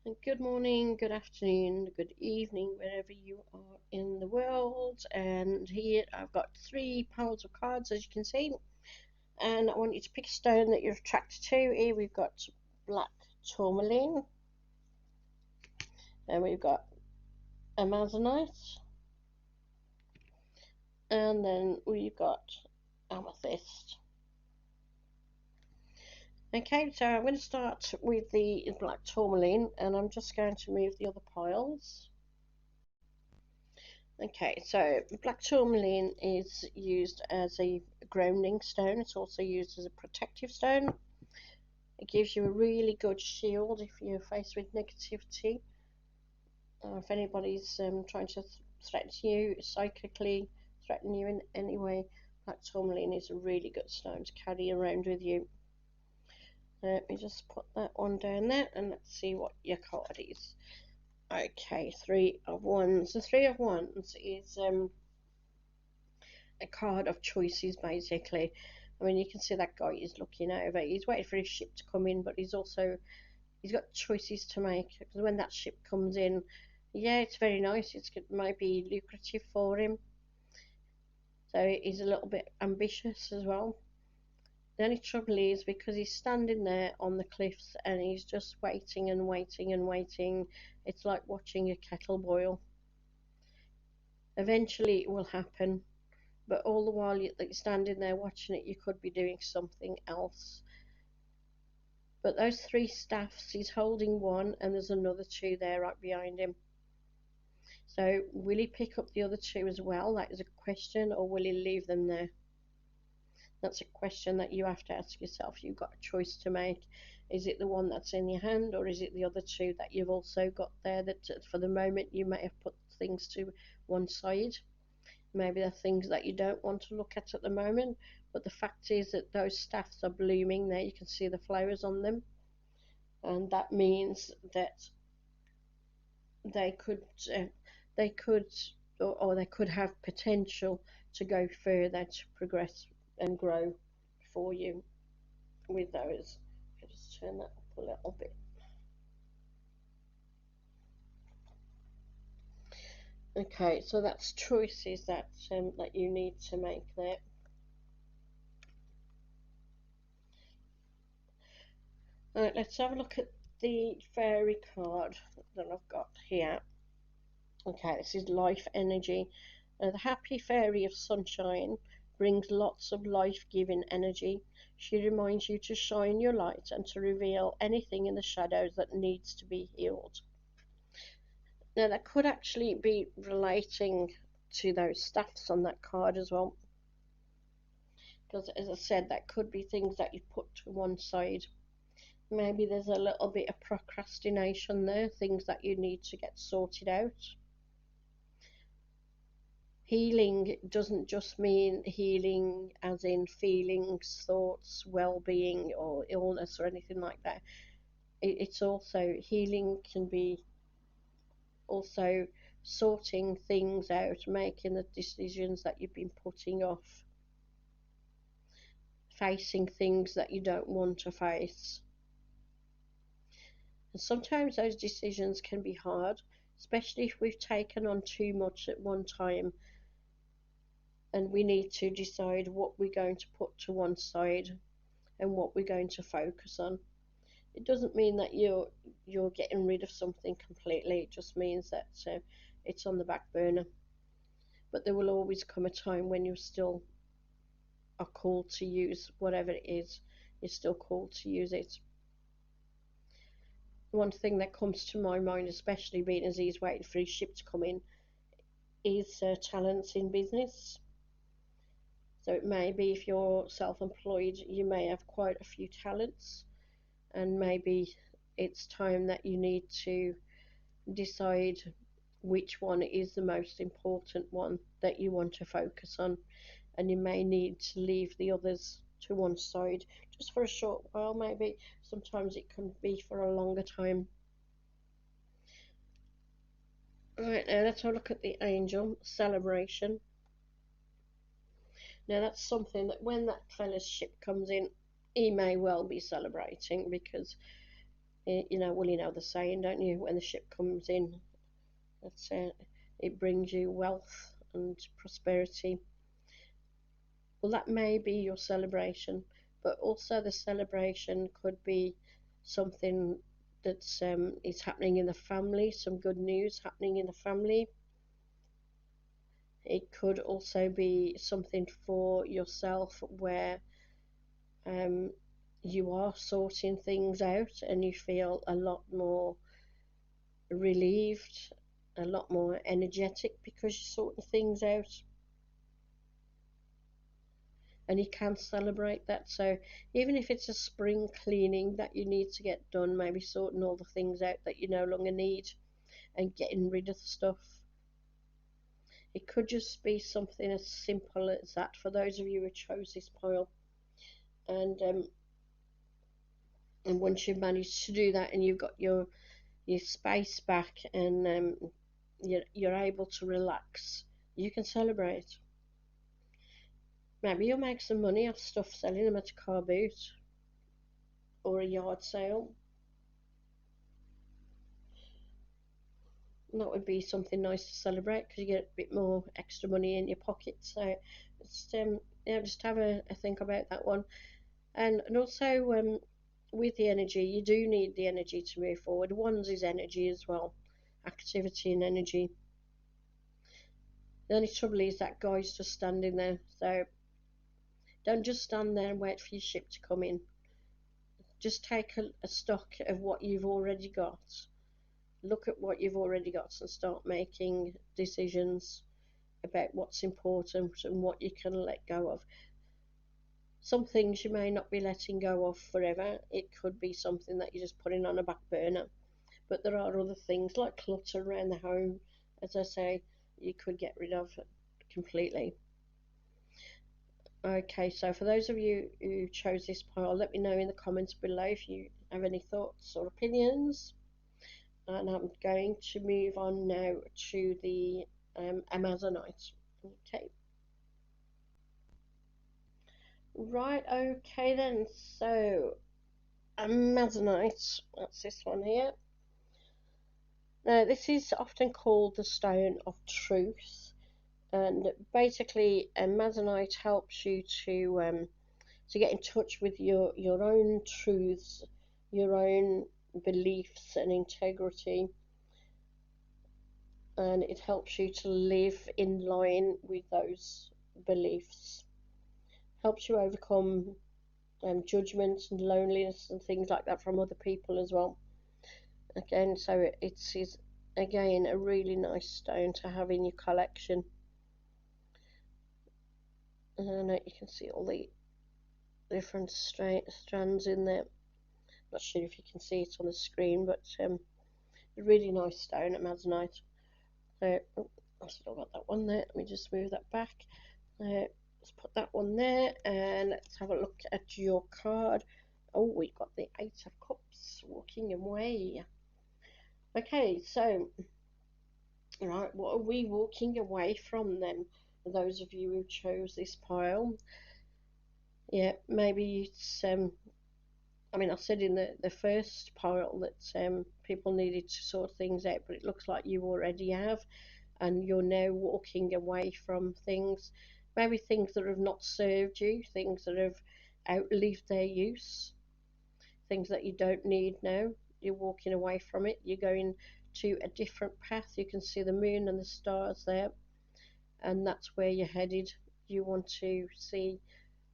And good morning, good afternoon, good evening, wherever you are in the world. And here I've got three piles of cards, as you can see. And I want you to pick a stone that you're attracted to. Here we've got black tourmaline, and we've got amazonite, and then we've got amethyst. Okay, so I'm going to start with the black tourmaline, and I'm just going to move the other piles. Okay, so black tourmaline is used as a grounding stone. It's also used as a protective stone. It gives you a really good shield if you're faced with negativity. If anybody's trying to threaten you psychically, threaten you in any way, black tourmaline is a really good stone to carry around with you. Let me just put that one down there and let's see what your card is. Okay, three of wands. The three of wands is a card of choices basically. I mean, you can see that guy is looking over. He's waiting for his ship to come in, but he's got choices to make because when that ship comes in, yeah, it's very nice. It might be lucrative for him. So he's a little bit ambitious as well. The only trouble is because he's standing there on the cliffs and he's just waiting and waiting and waiting. It's like watching a kettle boil. Eventually, it will happen, but all the while that you're standing there watching it, you could be doing something else. But those three staffs, he's holding one, and there's another two there right behind him. So, will he pick up the other two as well? That is a question, or will he leave them there? That's a question that you have to ask yourself. You've got a choice to make. Is it the one that's in your hand, or is it the other two that you've also got there that for the moment you may have put things to one side? Maybe they're things that you don't want to look at the moment, but the fact is that those staffs are blooming there. You can see the flowers on them, and that means that they could, uh, they could, or they could have potential to go further, to progress and grow for you with those. I'll just turn that up a little bit. Okay, so that's choices that you need to make there. Right, let's have a look at the fairy card that I've got here. Okay, this is life energy. The happy fairy of sunshine brings lots of life giving energy. She reminds you to shine your light and to reveal anything in the shadows that needs to be healed. Now, that could actually be relating to those staffs on that card as well. Because, as I said, that could be things that you put to one side. Maybe there's a little bit of procrastination there, things that you need to get sorted out. Healing doesn't just mean healing as in feelings, thoughts, well being, or illness, or anything like that. It's also healing can be also sorting things out, making the decisions that you've been putting off, facing things that you don't want to face. And sometimes those decisions can be hard, especially if we've taken on too much at one time and we need to decide what we're going to put to one side and what we're going to focus on. It doesn't mean that you're getting rid of something completely. It just means that it's on the back burner. But there will always come a time when you still are called to use whatever it is. You're still called to use it. One thing that comes to my mind, especially being as he's waiting for his ship to come in, is talents in business. So it may be if you're self-employed, you may have quite a few talents, and maybe it's time that you need to decide which one is the most important one that you want to focus on, and you may need to leave the others to one side just for a short while. Maybe sometimes it can be for a longer time. Right, now let's have a look at the angel celebration. Now that's something that when that fella's ship comes in, he may well be celebrating because You know, well, you know the saying, don't you? When the ship comes in, that's it brings you wealth and prosperity. Well, that may be your celebration, but also the celebration could be something that's is happening in the family, some good news happening in the family. It could also be something for yourself where um, you are sorting things out and you feel a lot more relieved, a lot more energetic because you're sorting things out, and you can celebrate that. So even if it's a spring cleaning that you need to get done, maybe sorting all the things out that you no longer need and getting rid of the stuff. It could just be something as simple as that for those of you who chose this pile. And and once you've managed to do that and you've got your space back, and you're able to relax, you can celebrate. Maybe you'll make some money off stuff selling them at a car boot or a yard sale. And that would be something nice to celebrate because you get a bit more extra money in your pocket. So just yeah, just have a think about that one. And also with the energy, you do need the energy to move forward. One's is energy as well, activity and energy. The only trouble is that guy's just standing there. So don't just stand there and wait for your ship to come in. Just take a stock of what you've already got. Look at what you've already got and start making decisions about what's important and what you can let go of. Some things you may not be letting go of forever. It could be something that you're just putting on a back burner. But there are other things like clutter around the home, as I say, you could get rid of completely. Okay, so for those of you who chose this pile, let me know in the comments below if you have any thoughts or opinions. And I'm going to move on now to the Amazonite. Okay. Right, okay then. So, Amazonite, that's this one here. Now, this is often called the Stone of Truth, and basically, Amazonite helps you to get in touch with your own truths, your own beliefs and integrity, and it helps you to live in line with those beliefs. Helps you overcome judgments and loneliness and things like that from other people as well. Again, so it's again a really nice stone to have in your collection. And you can see all the different strands in there. Not sure if you can see it on the screen, but a really nice stone at Amazonite. So oh, I've still got that one there. Let me just move that back. Let's put that one there, and let's have a look at your card. Oh, we've got the Eight of Cups, walking away. Okay, so right, what are we walking away from then? Those of you who chose this pile, yeah, maybe it's I mean, I said in the first pile that people needed to sort things out, but it looks like you already have, and you're now walking away from things, maybe things that have not served you, things that have outlived their use, things that you don't need now. You're walking away from it, you're going to a different path. You can see the moon and the stars there, and that's where you're headed. You want to see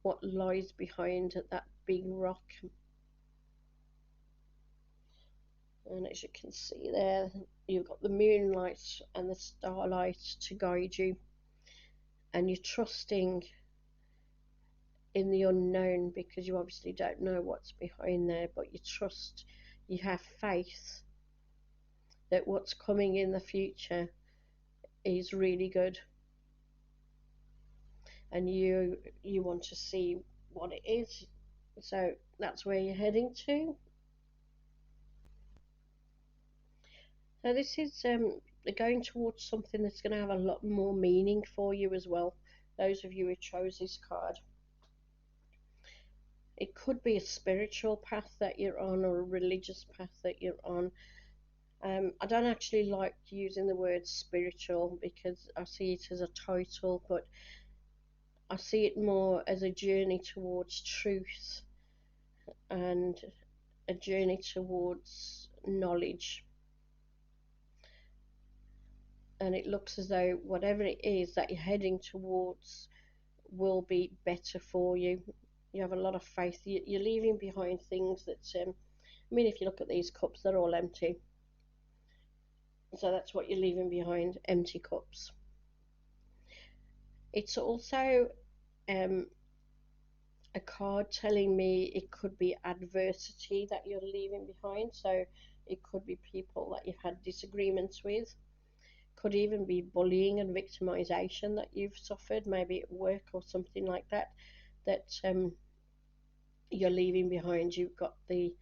what lies behind that big rock. And as you can see there, you've got the moonlight and the starlight to guide you, and you're trusting in the unknown because you obviously don't know what's behind there, but you trust, you have faith that what's coming in the future is really good, and you want to see what it is. So that's where you're heading to. So this is going towards something that's going to have a lot more meaning for you as well, those of you who chose this card. It could be a spiritual path that you're on or a religious path that you're on. I don't actually like using the word spiritual because I see it as a title, but I see it more as a journey towards truth and a journey towards knowledge. And it looks as though whatever it is that you're heading towards will be better for you. You have a lot of faith. You're leaving behind things that, I mean, if you look at these cups, they're all empty. So that's what you're leaving behind, empty cups. It's also um, a card telling me it could be adversity that you're leaving behind. So it could be people that you've had disagreements with. Could even be bullying and victimization that you've suffered, maybe at work or something like that, that you're leaving behind. You've got the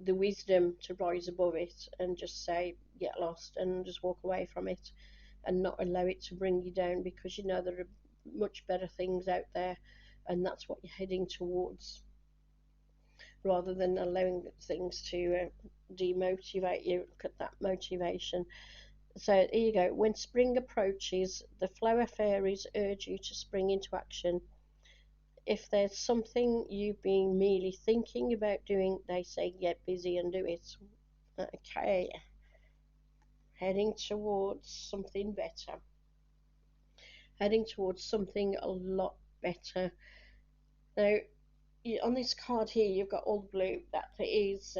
the wisdom to rise above it and just say get lost and just walk away from it and not allow it to bring you down, because you know there are much better things out there and that's what you're heading towards, rather than allowing things to demotivate you. Look at that motivation. So there you go. When spring approaches, the flower fairies urge you to spring into action. If there's something you've been merely thinking about doing, they say get busy and do it. Okay, heading towards something better. Heading towards something a lot better. Now, on this card here, you've got all the blue. That is,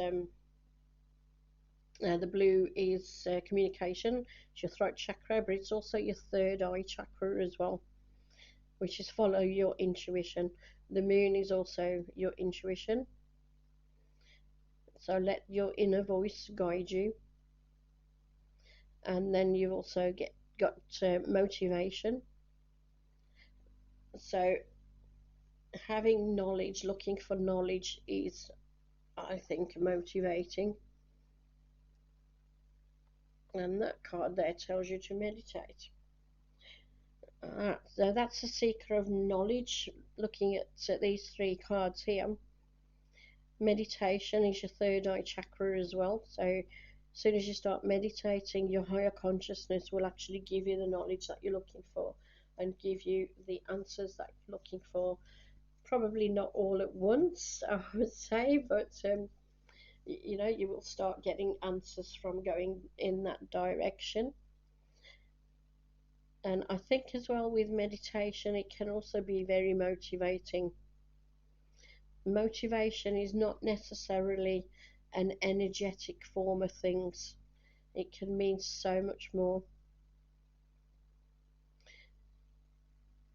the blue is communication. It's your throat chakra, but it's also your third eye chakra as well, which is follow your intuition. The moon is also your intuition. So let your inner voice guide you. And then you also got motivation. So having knowledge, looking for knowledge is, I think, motivating. And that card there tells you to meditate. So that's the seeker of knowledge. Looking at these three cards here, meditation is your third eye chakra as well. So as soon as you start meditating, your higher consciousness will actually give you the knowledge that you're looking for and give you the answers that you're looking for. Probably not all at once, I would say, but you know, you will start getting answers from going in that direction. And I think as well with meditation, it can also be very motivating. Motivation is not necessarily an energetic form of things, it can mean so much more.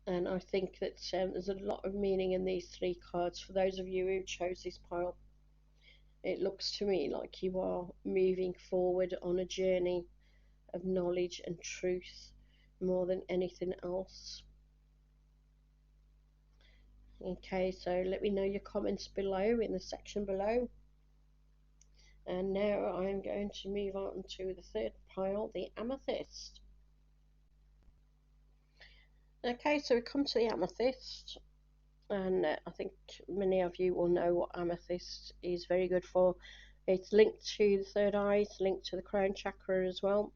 And I think that there's a lot of meaning in these three cards. For those of you who chose this pile, it looks to me like you are moving forward on a journey of knowledge and truth more than anything else. Okay, so let me know your comments below in the section below. And now I'm going to move on to the third pile, the amethyst. Okay, so we come to the amethyst, and I think many of you will know what amethyst is very good for. It's linked to the third eye, it's linked to the crown chakra as well.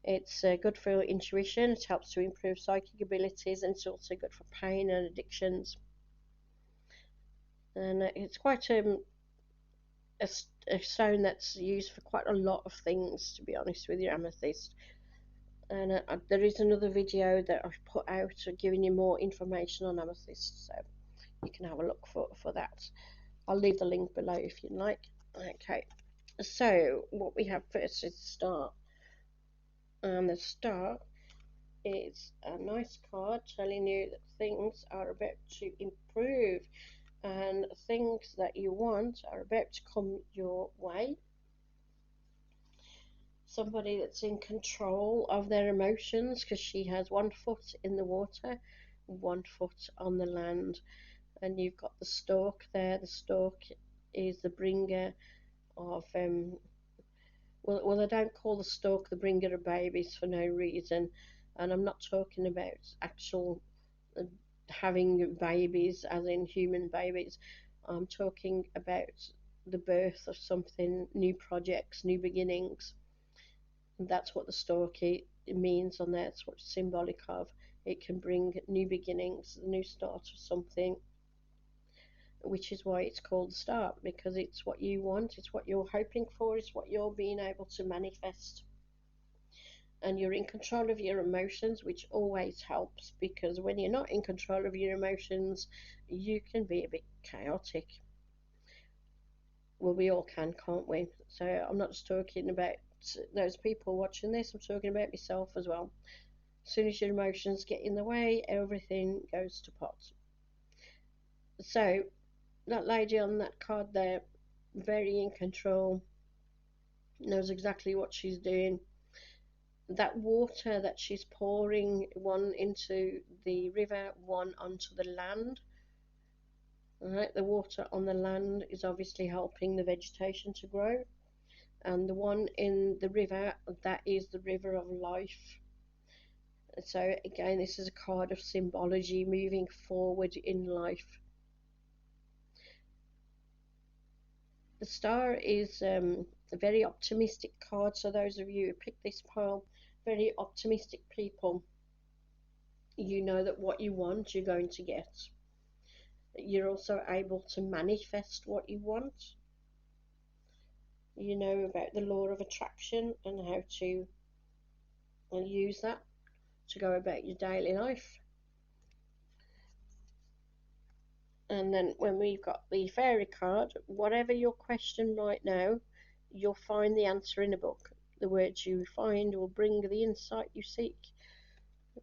It's good for your intuition, it helps to improve psychic abilities, and it's also good for pain and addictions. And it's quite a stone that's used for quite a lot of things, to be honest with you, amethyst. And there is another video that I've put out giving you more information on amethyst, so you can have a look for that. I'll leave the link below if you'd like. Okay, so what we have first is the star, and the star is a nice card telling you that things are about to improve and things that you want are about to come your way. Somebody that's in control of their emotions, because she has 1 foot in the water, 1 foot on the land. And you've got the stork there. The stork is the bringer of well, I don't call the stork the bringer of babies for no reason, and I'm not talking about actual having babies, as in human babies. I'm talking about the birth of something, new projects, new beginnings. And that's what the storky means on there. It's what it's symbolic of. It can bring new beginnings, a new start of something, which is why it's called the start, because it's what you want, it's what you're hoping for, it's what you're being able to manifest. And you're in control of your emotions, which always helps, because when you're not in control of your emotions, you can be a bit chaotic. Well, we all can, can't we? So I'm not just talking about those people watching this, I'm talking about myself as well. As soon as your emotions get in the way, everything goes to pot. So that lady on that card there, very in control, knows exactly what she's doing. That water that she's pouring, one into the river, one onto the land. All right, the water on the land is obviously helping the vegetation to grow, and the one in the river, that is the river of life. So again, this is a card of symbology, moving forward in life. The star is a very optimistic card, so those of you who pick this pile, very optimistic people. You know that what you want, you're going to get. You're also able to manifest what you want. You know about the law of attraction and how to use that to go about your daily life. And then when we've got the fairy card, whatever your question right now, you'll find the answer in a book. The words you find will bring the insight you seek.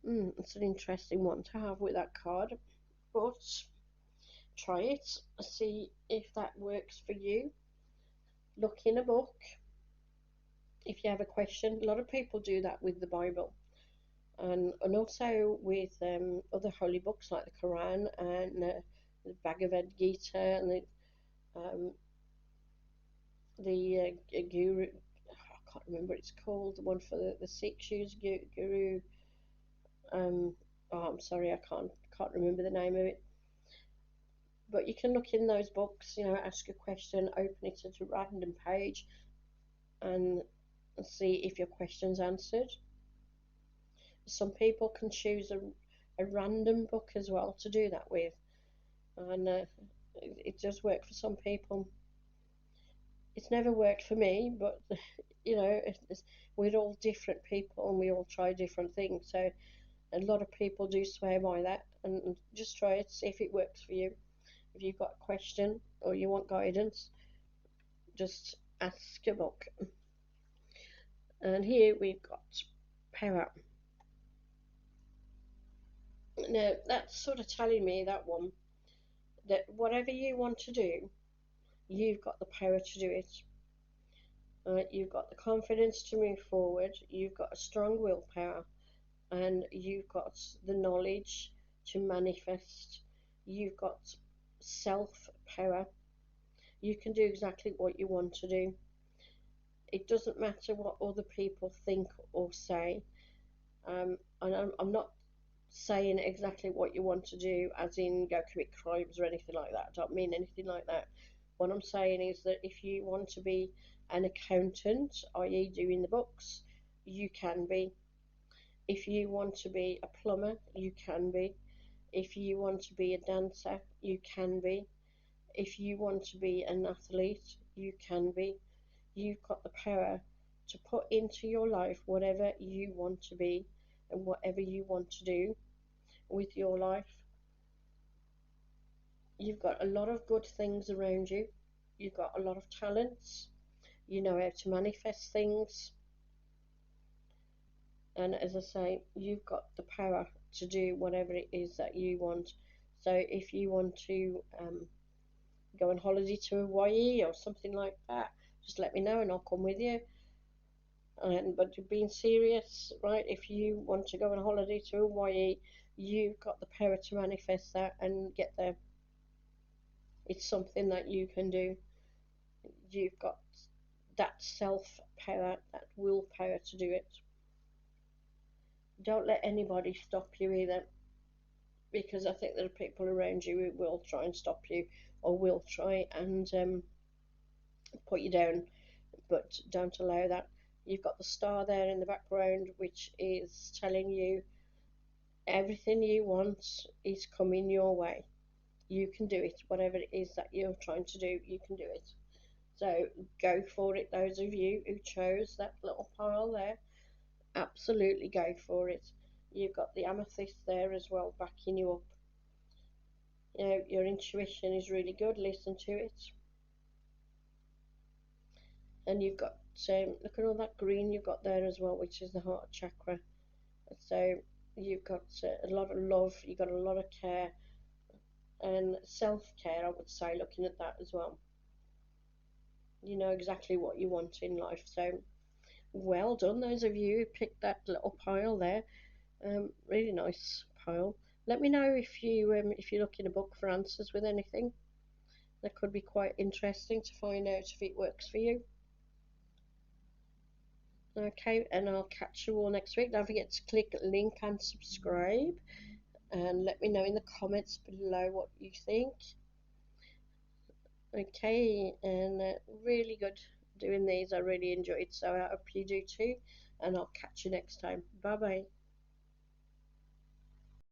It's an interesting one to have with that card, but try it, see if that works for you. Look in a book if you have a question. A lot of people do that with the Bible, and also with other holy books like the Quran and the Bhagavad Gita and the Guru. I can't remember what it's called. The one for the Sikhs use, Guru. Oh, I'm sorry, I can't remember the name of it. But you can look in those books, ask a question, open it at a random page, and see if your question's answered. Some people can choose a random book as well to do that with, and it does work for some people. It's never worked for me, but we're all different people and we all try different things. So a lot of people do swear by that, and just try it, see if it works for you. If you've got a question or you want guidance, just ask a book. And here we've got power. Now that's sort of telling me, that one, that whatever you want to do, you've got the power to do it. You've got the confidence to move forward, you've got a strong willpower, and you've got the knowledge to manifest. You've got self power. You can do exactly what you want to do. It doesn't matter what other people think or say. And I'm not saying exactly what you want to do, as in go commit crimes or anything like that. I don't mean anything like that. What I'm saying is that if you want to be an accountant, i.e., doing the books, you can be. If you want to be a plumber, you can be. If you want to be a dancer, you can be. If you want to be an athlete, you can be. You've got the power to put into your life whatever you want to be and whatever you want to do with your life. You've got a lot of good things around you. You've got a lot of talents. You know how to manifest things. And as I say, you've got the power to do whatever it is that you want. So if you want to go on holiday to Hawaii or something like that, just let me know and I'll come with you. But being serious, right? If you want to go on holiday to Hawaii, you've got the power to manifest that and get there. It's something that you can do. You've got that self power, that willpower to do it. Don't let anybody stop you either, because I think there are people around you who will try and stop you, or will try and put you down, but don't allow that. You've got the star there in the background, which is telling you everything you want is coming your way. You can do it. Whatever it is that you're trying to do, you can do it. So go for it, those of you who chose that little pile there. Absolutely go for it. You've got the amethyst there as well, backing you up. You know, your intuition is really good. Listen to it. And you've got, look at all that green you've got there as well, which is the heart chakra. So you've got a lot of love, you've got a lot of care and self-care, I would say, looking at that as well. You know exactly what you want in life. So well done, those of you who picked that little pile there. Really nice pile. Let me know if you look in a book for answers with anything. That could be quite interesting to find out if it works for you. Okay, and I'll catch you all next week. Don't forget to click link and subscribe, and let me know in the comments below what you think. Okay, and really good doing these. I really enjoyed, so I hope you do too, and I'll catch you next time. Bye bye.